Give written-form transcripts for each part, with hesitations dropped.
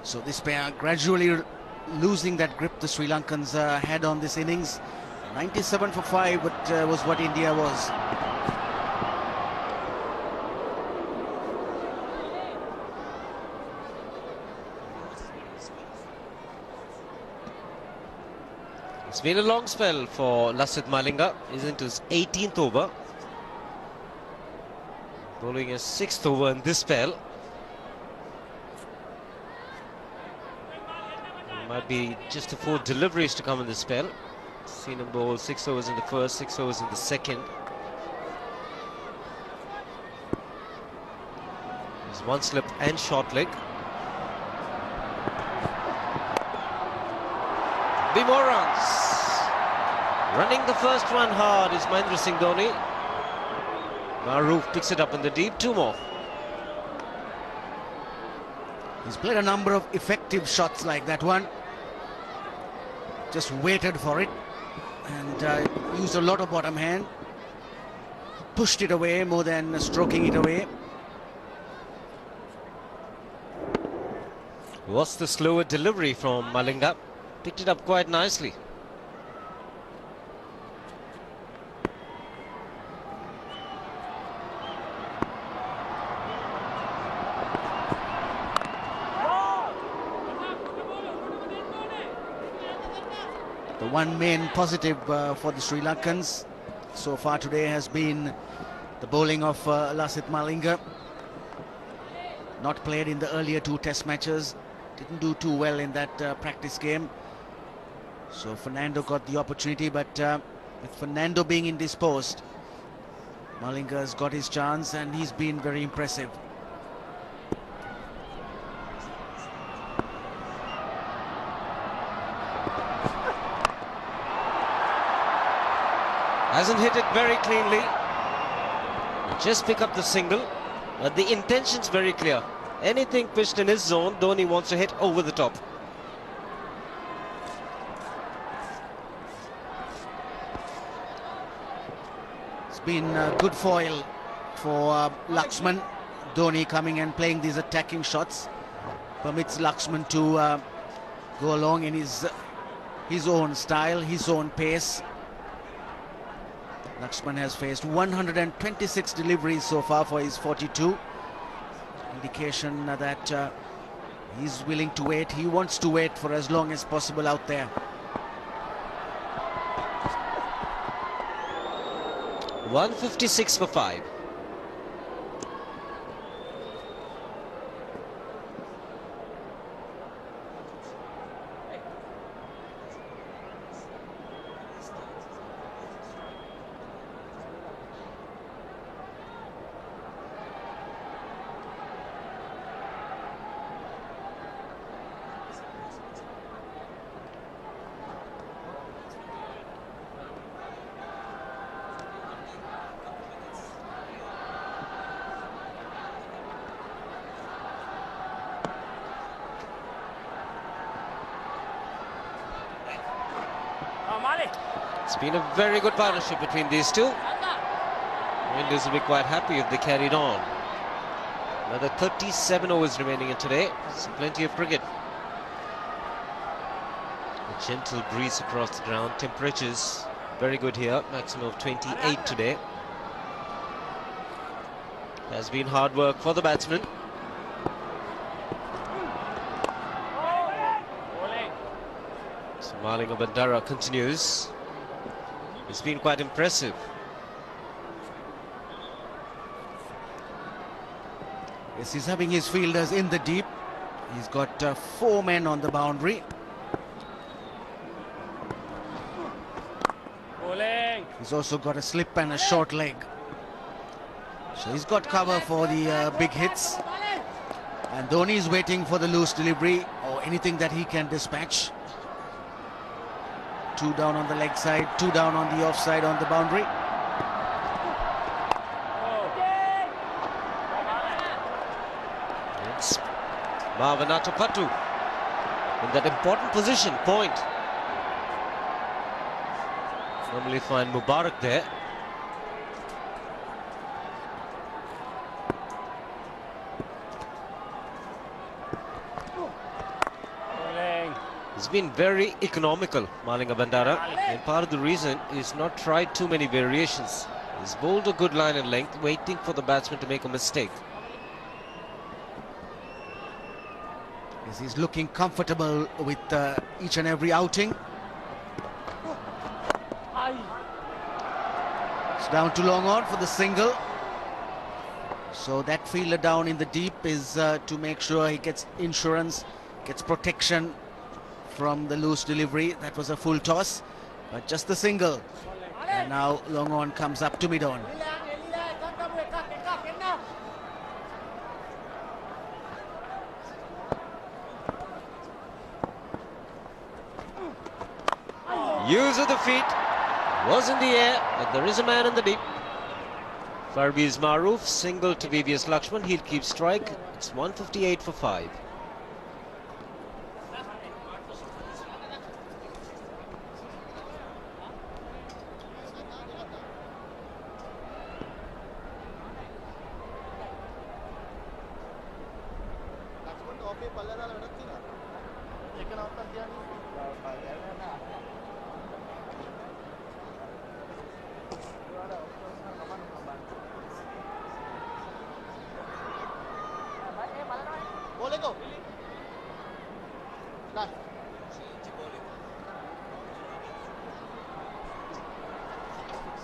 So this pair gradually losing that grip the Sri Lankans had on this innings. 97 for 5 but was what India was. It's been a long spell for Lasith Malinga. He's into his 18th over. Bowling a 6th over in this spell. There might be just the 4 deliveries to come in this spell. Seen him bowl 6 overs in the first, 6 overs in the second. There's 1 slip and short leg. Be more runs. Running the first one hard is Mahendra Singh Dhoni. Maroof picks it up in the deep. 2 more. He's played a number of effective shots like that one. Just waited for it and used a lot of bottom hand. Pushed it away more than stroking it away. Was the slower delivery from Malinga. Picked it up quite nicely. The one main positive for the Sri Lankans so far today has been the bowling of Lasith Malinga. Not played in the earlier 2 test matches. Didn't do too well in that practice game. So Fernando got the opportunity, but with Fernando being indisposed, Malinga's got his chance and he's been very impressive. Hasn't hit it very cleanly. Just pick up the single. But the intention's very clear. Anything pitched in his zone, Dhoni wants to hit over the top. It's been a good foil for Laxman. Dhoni coming and playing these attacking shots. Permits Laxman to go along in his own style, his own pace. Laxman has faced 126 deliveries so far for his 42. Indication that he's willing to wait. He wants to wait for as long as possible out there. $156 for 5. It's been a very good partnership between these two. Indians will be quite happy if they carried on. Another 37 overs remaining in today. So plenty of cricket. A gentle breeze across the ground. Temperatures very good here. Maximum of 28 today. Has been hard work for the batsman. So Malinga Bandara continues. It's been quite impressive. Yes, he's having his fielders in the deep. He's got 4 men on the boundary. He's also got a slip and a short leg. So he's got cover for the big hits. And Dhoni is waiting for the loose delivery or anything that he can dispatch. 2 down on the leg side, 2 down on the offside on the boundary. It's Marvanato Patu in that important position, point. Normally find Mubarak there. He's been very economical, Malinga Bandara, and part of the reason is not tried too many variations. He's bowled a good line and length, waiting for the batsman to make a mistake. Yes, he's looking comfortable with each and every outing. It's down to long on for the single. So that fielder down in the deep is to make sure he gets insurance, gets protection from the loose delivery. That was a full toss, but just the single. And now long on comes up to mid on. Use of the feet, was in the air, but there is a man in the deep. Farbiz Maroof, single to VVS Lakshman, he'll keep strike. It's 158 for 5.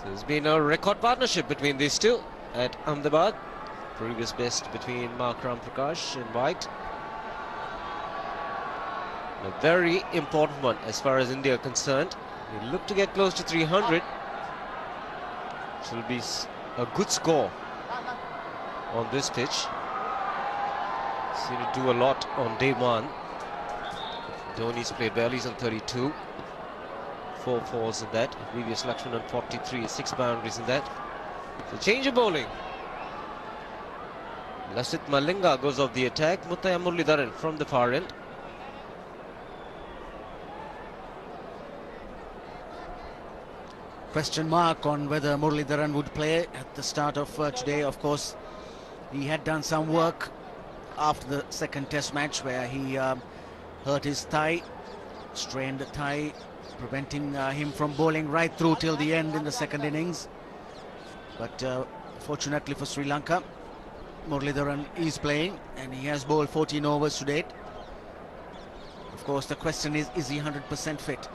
There's been a record partnership between these two at Ahmedabad. Previous best between Mark Ramprakash and White. A very important one as far as India are concerned. They look to get close to 300. It will be a good score on this pitch. Seem to do a lot on day one. Dhoni's played well, he's on 32. 4 fours in that. VVS Lakshman on 43, 6 boundaries in that. So change of bowling. Lasith Malinga goes off the attack. Muthaiya Muralidharan from the far end. Question mark on whether Muralidharan would play at the start of today. Of course, he had done some work after the second test match where he hurt his thigh, strained the thigh, preventing him from bowling right through till the end in the second innings. But fortunately for Sri Lanka, Muralidharan is playing and he has bowled 14 overs to date. Of course, the question is he 100% fit?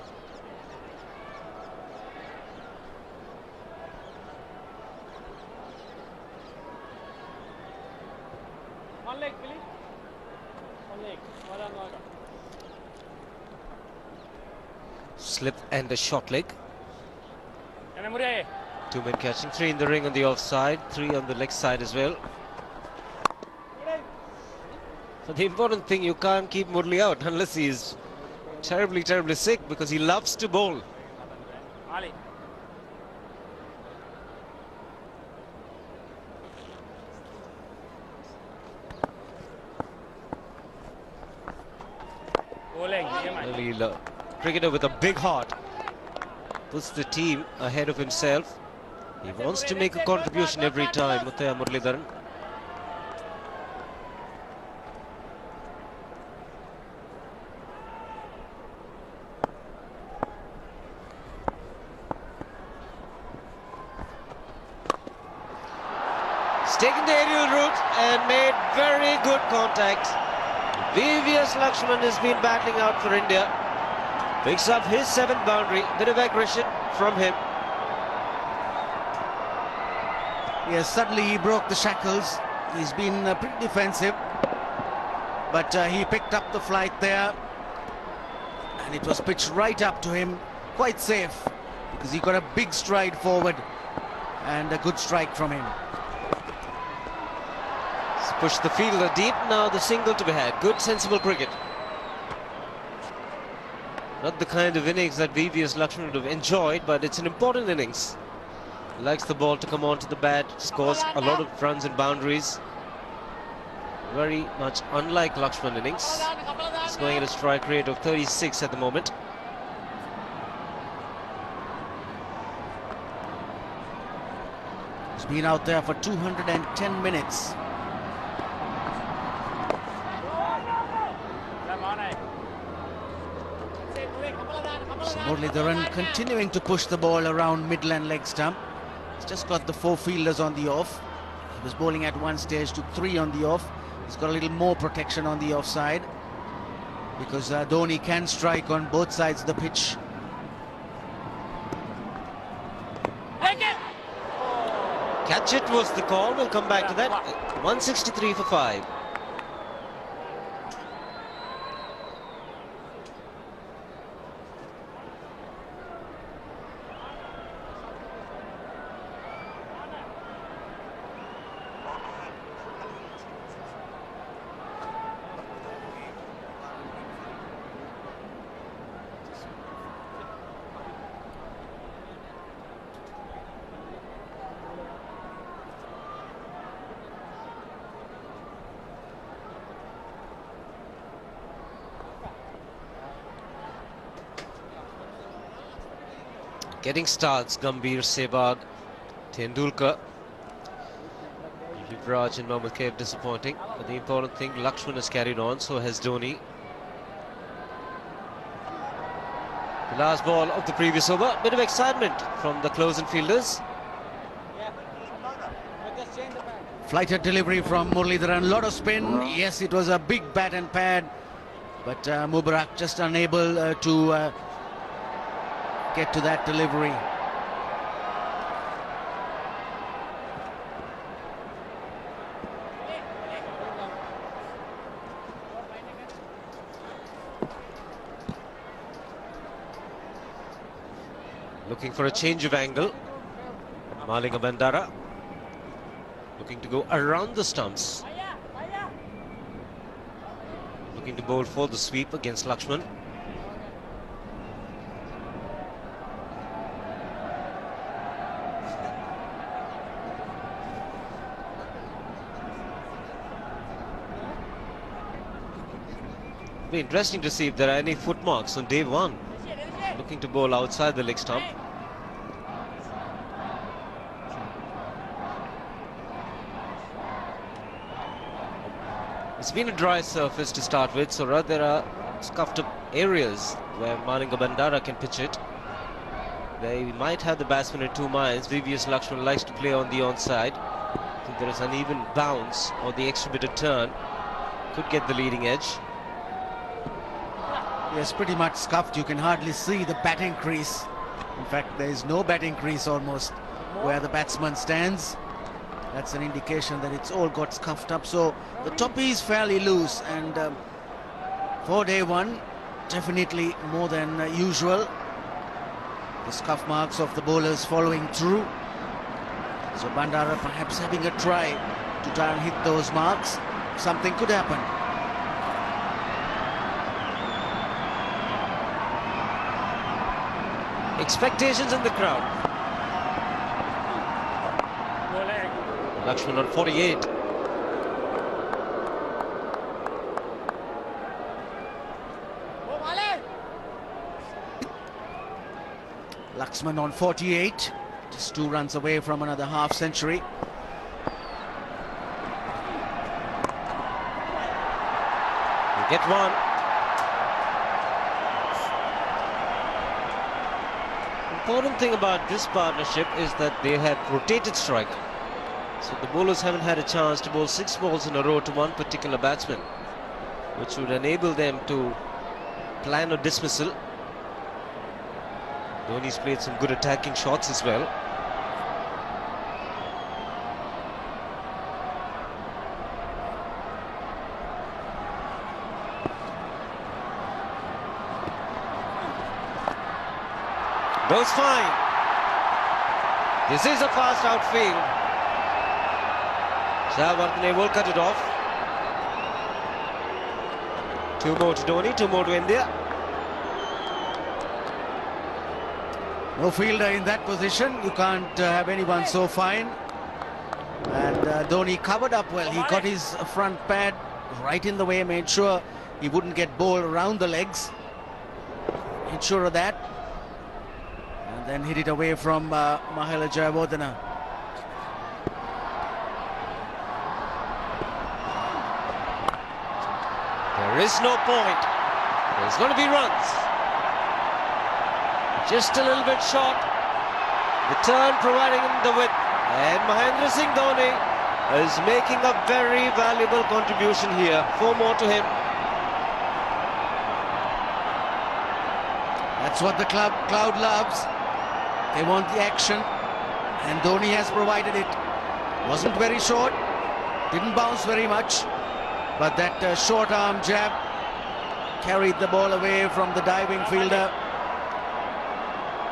One leg, please. One leg. Slip and a short leg. Murray. 2 men catching, 3 in the ring on the offside, 3 on the leg side as well. But the important thing, you can't keep Murali out unless he is terribly, terribly sick, because he loves to bowl. Ali. Really cricketer with a big heart. Puts the team ahead of himself. He wants to make a contribution every time, Muthaiya Muralidharan. He's taken the aerial route and made very good contact. VVS Lakshman has been battling out for India. Picks up his 7th boundary. Bit of aggression from him. Yes, suddenly he broke the shackles. He's been pretty defensive, but he picked up the flight there, and it was pitched right up to him, quite safe, because he got a big stride forward and a good strike from him. He's pushed the fielder deep. Now the single to be had. Good, sensible cricket. Not the kind of innings that VVS Lakshman would have enjoyed, but it's an important innings. Likes the ball to come onto the bat, scores a lot of runs and boundaries. Very much unlike Lakshman innings. He's going at a strike rate of 36 at the moment. He's been out there for 210 minutes. Muralidharan continuing to push the ball around midland leg stump. He's just got the 4 fielders on the off. He was bowling at one stage to 3 on the off. He's got a little more protection on the offside because Dhoni can strike on both sides of the pitch. Catch it was the call. We'll come back to that. 163 for 5. Getting starts, Gambhir, Sehwag, Tendulkar, Yuvraj and Mohammad Kaif disappointing. But the important thing, Lakshman has carried on, so has Dhoni. The last ball of the previous over, bit of excitement from the close-in fielders. Flighted delivery from Muralidharan, lot of spin. Yes, it was a big bat and pad, but Mubarak just unable to get to that delivery. Looking for a change of angle. Malinga Bandara looking to go around the stumps. Looking to bowl for the sweep against Lakshman. Be interesting to see if there are any footmarks on day one. Looking to bowl outside the leg stump. It's been a dry surface to start with, so rather there are scuffed up areas where Malinga Bandara can pitch it. They might have the batsman in 2 minds. VVS Lakshman likes to play on the onside. I think there is uneven bounce or the extra bit of turn. Could get the leading edge. Yes, pretty much scuffed. You can hardly see the batting crease. In fact, there is no batting crease almost where the batsman stands. That's an indication that it's all got scuffed up. So the top is fairly loose, and for day one, definitely more than usual. The scuff marks of the bowlers following through. So Bandara perhaps having a try and hit those marks. Something could happen. Expectations in the crowd. Lakshman on 48. Lakshman on 48. Just 2 runs away from another half century. They get one. Important thing about this partnership is that they have rotated strike, so the bowlers haven't had a chance to bowl 6 balls in a row to one particular batsman, which would enable them to plan a dismissal. Dhoni's played some good attacking shots as well. Goes fine. This is a fast outfield. Shahwardne will cut it off. 2 more to Dhoni, 2 more to India. No fielder in that position. You can't have anyone so fine. And Dhoni covered up well. He got his front pad right in the way, made sure he wouldn't get bowled around the legs. Made sure of that. And then hit it away from Mahela Jayawardene. There is no point. There's going to be runs. Just a little bit short. The turn providing him the width. And Mahendra Singh Dhoni is making a very valuable contribution here. 4 more to him. That's what the crowd loves. They want the action, and Dhoni has provided it. Wasn't very short, didn't bounce very much, but that short arm jab carried the ball away from the diving fielder.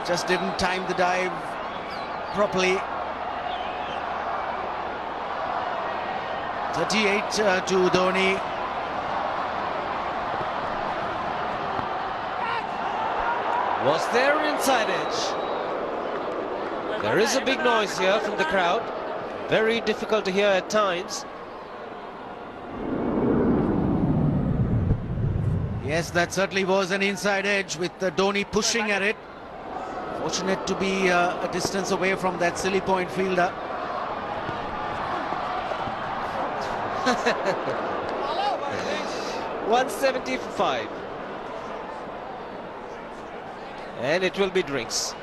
Just didn't time the dive properly. 38 to Dhoni. Was there inside edge? There is a big noise here from the crowd. Very difficult to hear at times. Yes, that certainly was an inside edge with Dhoni pushing at it. Fortunate to be a distance away from that silly point fielder. 170 for 5. And it will be drinks.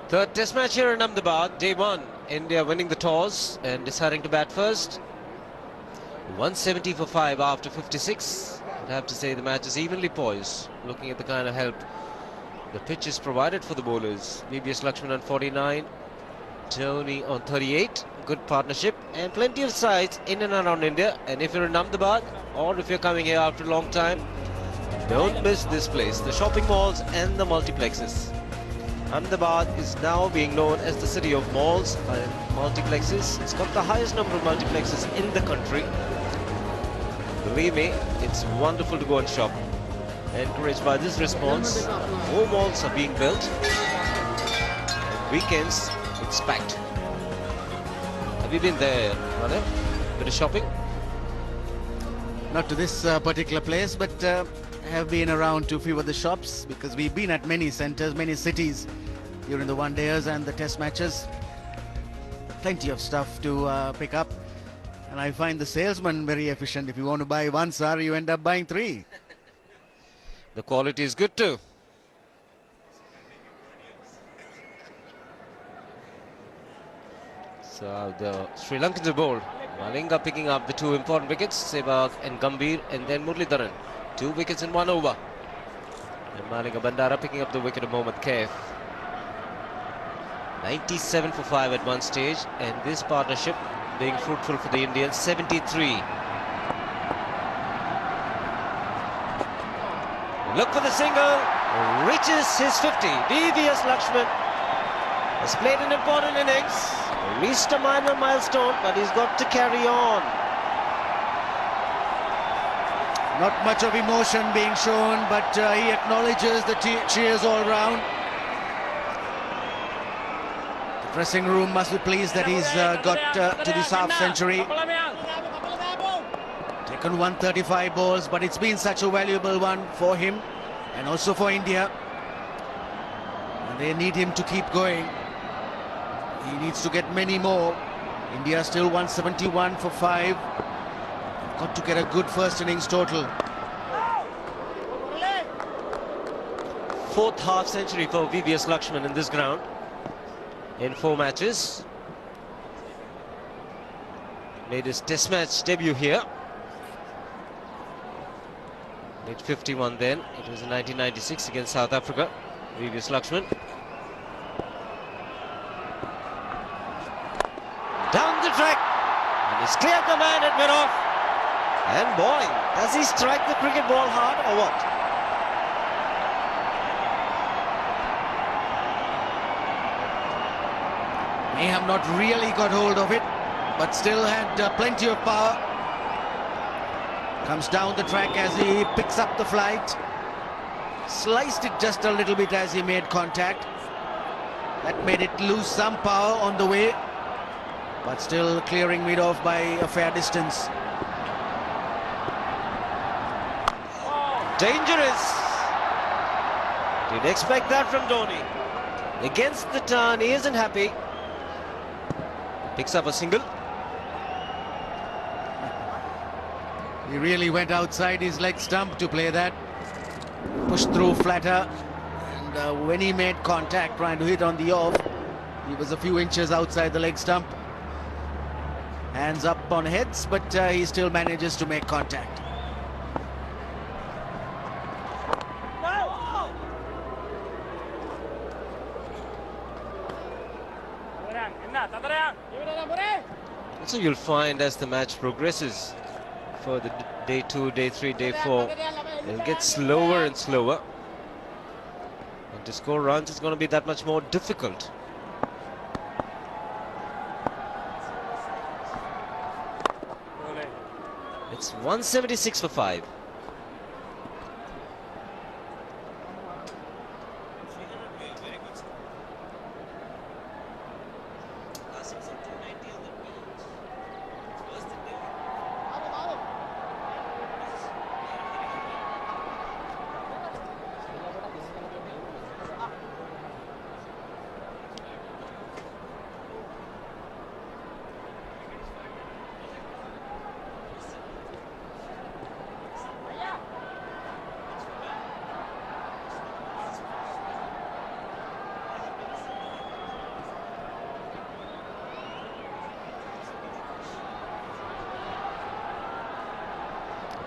Third test match here in Ahmedabad, day 1. India winning the toss and deciding to bat first. 170 for 5 after 56. I'd have to say the match is evenly poised, looking at the kind of help the pitch is provided for the bowlers. VVS Lakshman on 49, Dhoni on 38. Good partnership and plenty of sides in and around India. And if you're in Ahmedabad or if you're coming here after a long time, don't miss this place, the shopping malls and the multiplexes. Ahmedabad is now being known as the city of malls and multiplexes. It's got the highest number of multiplexes in the country. Believe me, it's wonderful to go and shop. Encouraged by this response, more malls are being built. And weekends, it's packed. Have you been there, Mother? Bit of shopping? Not to this particular place, but have been around to a few of the shops, because we've been at many centres, many cities during the one-dayers and the test matches. Plenty of stuff to pick up, and I find the salesman very efficient. If you want to buy one sari, you end up buying 3. The quality is good too. So the Sri Lankans are bowled. Malinga picking up the 2 important wickets, Sehwag and Gambhir, and then Muralidharan. 2 wickets in 1 over. And Malinga Bandara picking up the wicket of Mohammad Kaif. 97 for 5 at one stage, and this partnership being fruitful for the Indians. 73. Look for the single, reaches his 50. VVS Lakshman has played an important innings, reached a minor milestone, but he's got to carry on. Not much of emotion being shown, but he acknowledges the cheers all round. The dressing room must be pleased that he's got to this half century. Taken 135 balls, but it's been such a valuable one for him and also for India. And they need him to keep going. He needs to get many more. India still 171 for 5. Got to get a good first innings total. 4th half century for VVS Lakshman in this ground in 4 matches. Made his test match debut here. Made 51 then. It was in 1996 against South Africa. VVS Lakshman. Down the track. And he's cleared the man at mid-off. And boy, does he strike the cricket ball hard or what? May have not really got hold of it, but still had plenty of power. Comes down the track as he picks up the flight. Sliced it just a little bit as he made contact. That made it lose some power on the way, but still clearing mid-off by a fair distance. Dangerous. Didn't expect that from Dhoni. Against the turn, he isn't happy. Picks up a single. He really went outside his leg stump to play that. Pushed through flatter. And when he made contact trying to hit on the off, he was a few inches outside the leg stump. Hands up on heads, but he still manages to make contact. So you'll find as the match progresses for the day 2, day 3, day 4, it'll get slower and slower. And to score runs, it's going to be that much more difficult. It's 176 for 5.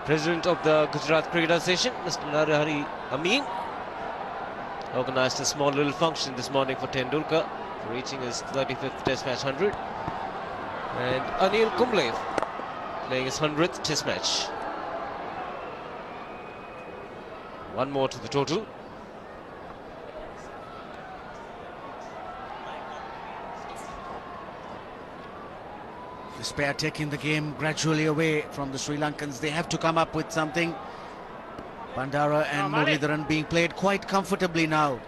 President of the Gujarat Cricket Association, Mr. Narahari Amin, organised a small little function this morning for Tendulkar, reaching his 35th Test match 100. And Anil Kumble playing his 100th Test match. One more to the total. This pair taking the game gradually away from the Sri Lankans. They have to come up with something. Bandara and Muralidharan being played quite comfortably now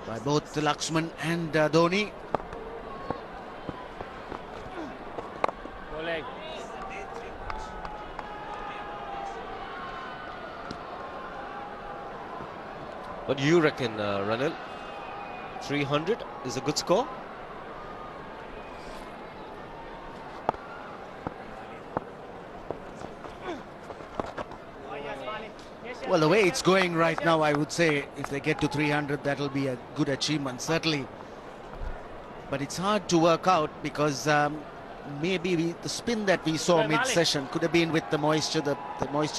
by both Laxman and Dhoni. What do you reckon, Ranil? 300 is a good score? Well, the way it's going right now, I would say if they get to 300, that'll be a good achievement, certainly. But it's hard to work out because maybe the spin that we saw mid-session could have been with the moisture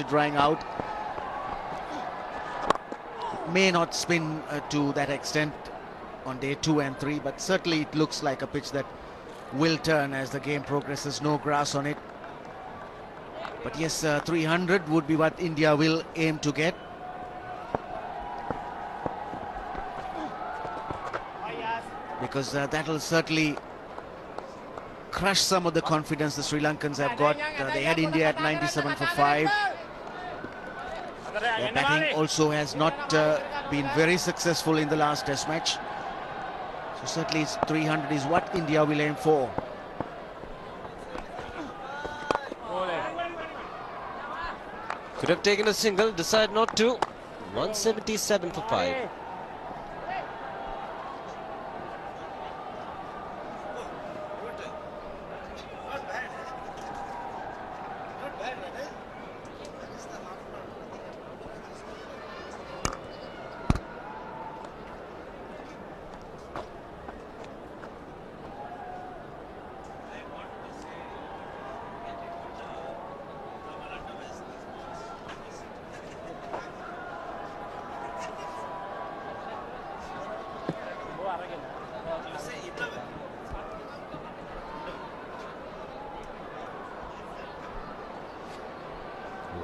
drying out. May not spin to that extent on day 2 and 3, but certainly it looks like a pitch that will turn as the game progresses. No grass on it. But yes, 300 would be what India will aim to get. Because that'll certainly crush some of the confidence the Sri Lankans have got. They had India at 97 for 5. Their batting also has not been very successful in the last Test match. So certainly 300 is what India will aim for. Could have taken a single, decide not to. 177 for 5.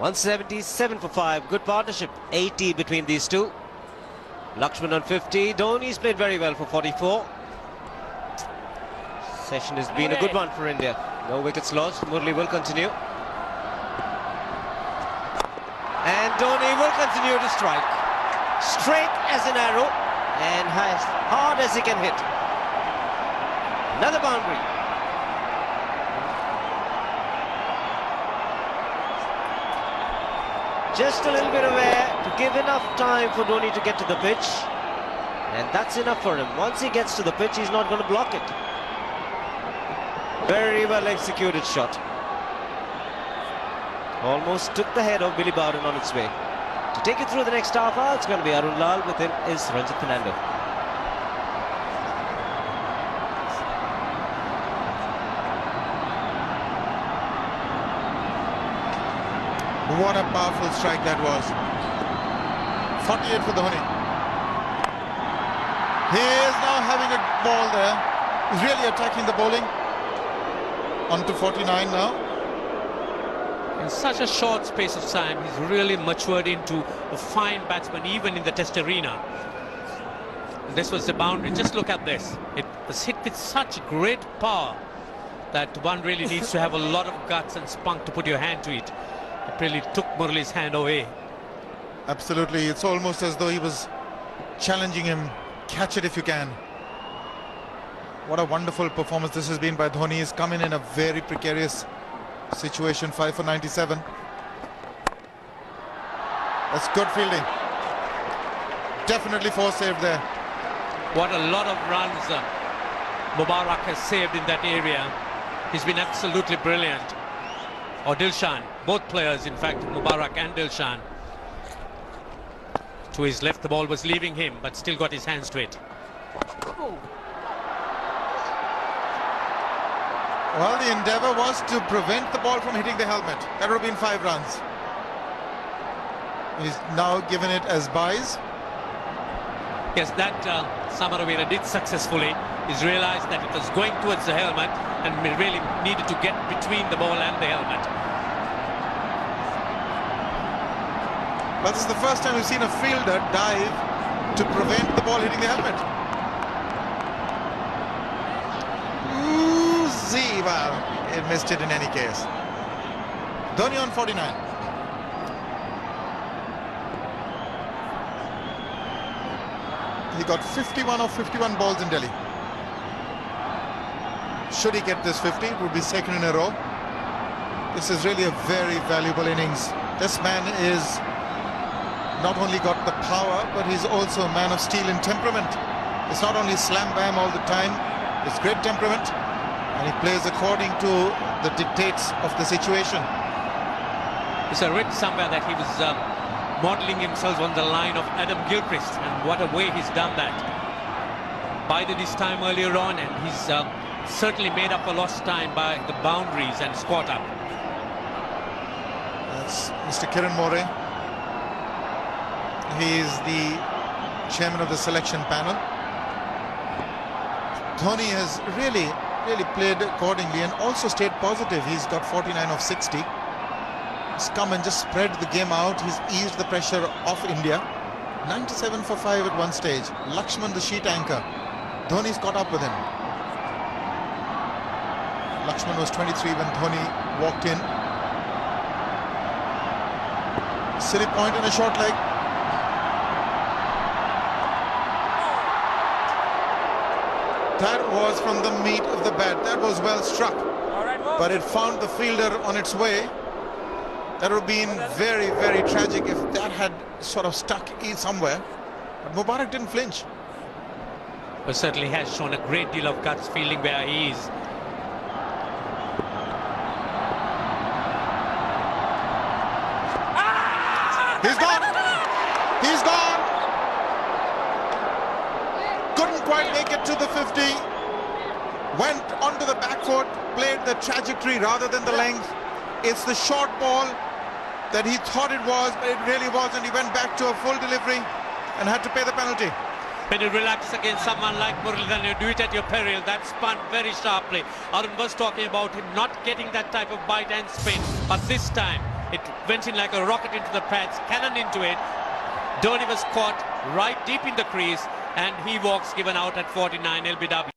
.177 for 5. Good partnership. 80 between these two. Lakshman on 50. Dhoni's played very well for 44. Session has been a good one for India. No wickets lost. Murli will continue. And Dhoni will continue to strike. Straight as an arrow and as hard as he can hit. Another boundary. Just a little bit of air to give enough time for Dhoni to get to the pitch. And that's enough for him. Once he gets to the pitch, he's not going to block it. Very well executed shot. Almost took the head of Billy Bowden on its way. To take it through the next half hour, it's going to be Arun Lal. With him is Ranjit Fernando. What a powerful strike that was. 48 for Dhoni. He is now having a ball there. He's really attacking the bowling. On to 49 now. In such a short space of time, he's really matured into a fine batsman, even in the test arena. And this was the boundary. Just look at this. It was hit with such great power that one really needs to have a lot of guts and spunk to put your hand to it. It really took Murali's hand away. Absolutely. It's almost as though he was challenging him. Catch it if you can. What a wonderful performance this has been by Dhoni. He's come in a very precarious situation. 5 for 97. That's good fielding. Definitely force saved there. What a lot of runs Mubarak has saved in that area. He's been absolutely brilliant. Or Dilshan, both players, in fact, Mubarak and Dilshan. To his left, the ball was leaving him, but still got his hands to it. Well, the endeavour was to prevent the ball from hitting the helmet. That would have been 5 runs. He's now given it as buys. Yes, that Samaravira did successfully. He's realised that it was going towards the helmet and really needed to get between the ball and the helmet. Well, this is the first time we've seen a fielder dive to prevent the ball hitting the helmet. Well, it missed it in any case. Dhoni on 49. He got 51 of 51 balls in Delhi. Should he get this 50, it would be second in a row. This is really a very valuable innings. This man is not only got the power, but he's also a man of steel in temperament. It's not only slam bam all the time, it's great temperament. And he plays according to the dictates of the situation. It's a read somewhere that he was modelling himself on the line of Adam Gilchrist, and what a way he's done that. Bided his time earlier on, and he's certainly made up for lost time by the boundaries and squat up. That's Mr. Kiran More. He is the chairman of the selection panel. Dhoni has really played accordingly and also stayed positive. He's got 49 of 60. He's come and just spread the game out. He's eased the pressure off India. 97 for 5 at one stage. Lakshman, the sheet anchor. Dhoni's caught up with him. Lakshman was 23 when Dhoni walked in. Silly point and a short leg. That was from the meat of the bat. That was well struck. But it found the fielder on its way. That would have been very, very tragic if that had sort of stuck in somewhere. But Mubarak didn't flinch. But certainly has shown a great deal of guts fielding where he is. He's gone. He's gone. Couldn't quite make it to the 50. Went onto the back foot, played the trajectory rather than the length. It's the short ball that he thought it was, but it really wasn't. He went back to a full delivery and had to pay the penalty. When you relax against someone like Murali, then you do it at your peril. That spun very sharply. Arun was talking about him not getting that type of bite and spin, but this time it went in like a rocket into the pads, cannon into it. Dhoni was caught right deep in the crease, and he walks given out at 49 LBW.